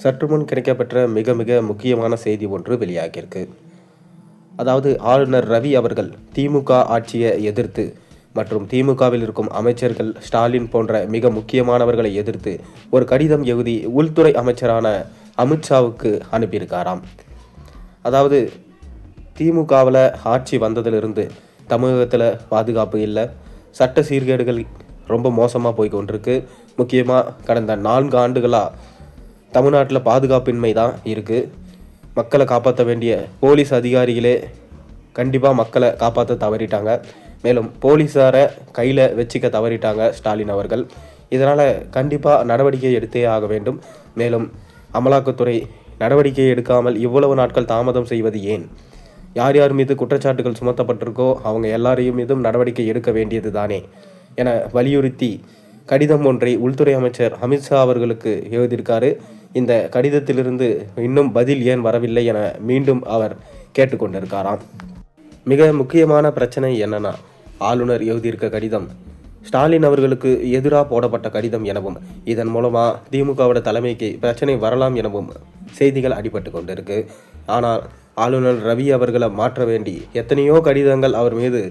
சற்று முன் கிடைக்கப்பெற்ற மிக மிக முக்கியமான செய்தி ஒன்று வெளியாகியிருக்கு. அதாவது ஆளுநர் ரவி அவர்கள் திமுக ஆட்சியை எதிர்த்து மற்றும் திமுகவில் இருக்கும் அமைச்சர்கள் ஸ்டாலின் போன்ற மிக முக்கியமானவர்களை எதிர்த்து ஒரு கடிதம் எழுதி உள்துறை அமைச்சரான அமித்ஷாவுக்கு அனுப்பியிருக்காராம். அதாவது திமுகவில் ஆட்சி வந்ததிலிருந்து தமிழகத்தில் பாதுகாப்பு இல்லை, சட்ட சீர்கேடுகள் ரொம்ப மோசமாக போய் கொண்டிருக்கு. முக்கியமாக கடந்த 4 ஆண்டுகளாக தமிழ்நாட்டில் பாதுகாப்பின்மை தான் இருக்குது. மக்களை காப்பாற்ற வேண்டிய போலீஸ் அதிகாரிகளே கண்டிப்பாக மக்களை காப்பாற்ற தவறிட்டாங்க. மேலும் போலீஸாரை கையில் வச்சுக்க தவறிட்டாங்க ஸ்டாலின் அவர்கள். இதனால் கண்டிப்பாக நடவடிக்கை எடுத்தே ஆக வேண்டும். மேலும் அமலாக்கத்துறை நடவடிக்கை எடுக்காமல் இவ்வளவு நாட்கள் தாமதம் செய்வது ஏன்? யார் யார் மீது குற்றச்சாட்டுகள் சுமத்தப்பட்டிருக்கோ அவங்க எல்லாரையும் மீதும் நடவடிக்கை எடுக்க வேண்டியது தானே என வலியுறுத்தி கடிதம் ஒன்றை உள்துறை அமைச்சர் அமித்ஷா அவர்களுக்கு எழுதியிருக்காரு. இந்த கடிதத்திலிருந்து இன்னும் பதில் ஏன் வரவில்லை என மீண்டும் அவர் கேட்டுக்கொண்டிருக்காராம். மிக முக்கியமான பிரச்சனை என்னன்னா, ஆளுநர் எழுதியிருக்க கடிதம் ஸ்டாலின் அவர்களுக்கு எதிராக போடப்பட்ட கடிதம் எனவும் இதன் மூலமாக திமுகவோட தலைமைக்கு பிரச்சனை வரலாம் எனவும் செய்திகள் அடிபட்டு கொண்டிருக்கு. ஆனால் ஆளுநர் ரவி அவர்களை மாற்ற வேண்டி எத்தனையோ கடிதங்கள் அவர் மீது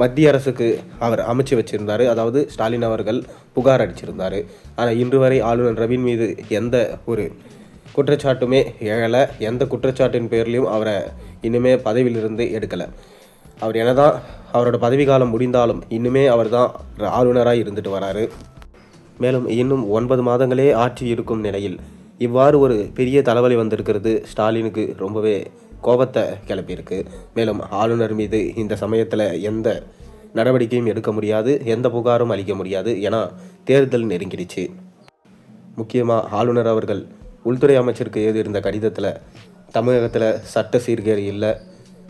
மத்திய அரசுக்கு அவர் அமைச்சு வச்சிருந்தார். அதாவது ஸ்டாலின் அவர்கள் புகார் அடிச்சிருந்தார். ஆனால் இன்று வரை ஆளுநர் ரவின் மீது எந்த ஒரு குற்றச்சாட்டுமே எழலை. எந்த குற்றச்சாட்டின் பேர்லையும் அவரை இன்னுமே பதவியிலிருந்து எடுக்கலை. அவர் என்னதான் அவரோட பதவி காலம் முடிந்தாலும் இன்னுமே அவர் தான் ஆளுநராக இருந்துட்டு வராரு. மேலும் இன்னும் 9 மாதங்களே ஆட்சி இருக்கும் நிலையில் இவ்வாறு ஒரு பெரிய தலைவலி வந்திருக்கிறது ஸ்டாலினுக்கு ரொம்பவே கோபத்தை கிளப்பியிருக்கு. மேலும் ஆளுநர் மீது இந்த சமயத்தில் எந்த நடவடிக்கையும் எடுக்க முடியாது, எந்த புகாரும் அளிக்க முடியாது. ஏன்னா தேர்தல் நெருங்கிடுச்சு. முக்கியமாக ஆளுநர் அவர்கள் உள்துறை அமைச்சருக்கு எழுதியிருந்த கடிதத்தில் தமிழகத்தில் சட்ட சீர்கேடு இல்லை,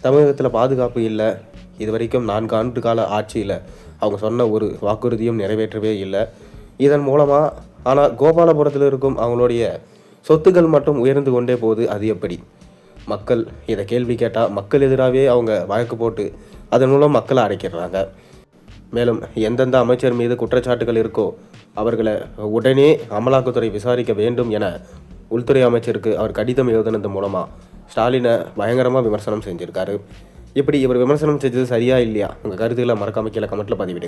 தமிழகத்தில் பாதுகாப்பு இல்லை, இது வரைக்கும் 4 ஆண்டு கால ஆட்சியில் அவங்க சொன்ன ஒரு வாக்குறுதியும் நிறைவேற்றவே இல்லை. இதன் மூலமாக ஆனால் கோபாலபுரத்தில் இருக்கும் அவங்களுடைய சொத்துக்கள் மட்டும் உயர்ந்து கொண்டே போகுது. அது எப்படி? மக்கள் இதை கேள்வி கேட்டால் மக்கள் எதிராகவே அவங்க வழக்கு போட்டு அதன் மூலம் மக்களை அடைக்கிறாங்க. மேலும் எந்தெந்த அமைச்சர் மீது குற்றச்சாட்டுகள் இருக்கோ அவர்களை உடனே அமலாக்கத்துறை விசாரிக்க வேண்டும் என உள்துறை அமைச்சருக்கு அவர் கடிதம் எழுதினது மூலமாக ஸ்டாலினை பயங்கரமாக விமர்சனம் செஞ்சுருக்காரு. இப்படி இவர் விமர்சனம் செஞ்சது சரியா இல்லையா? உங்கள் கருத்துக்களை மறக்காம கீழே கமெண்ட்டில் பதிவிடுங்க.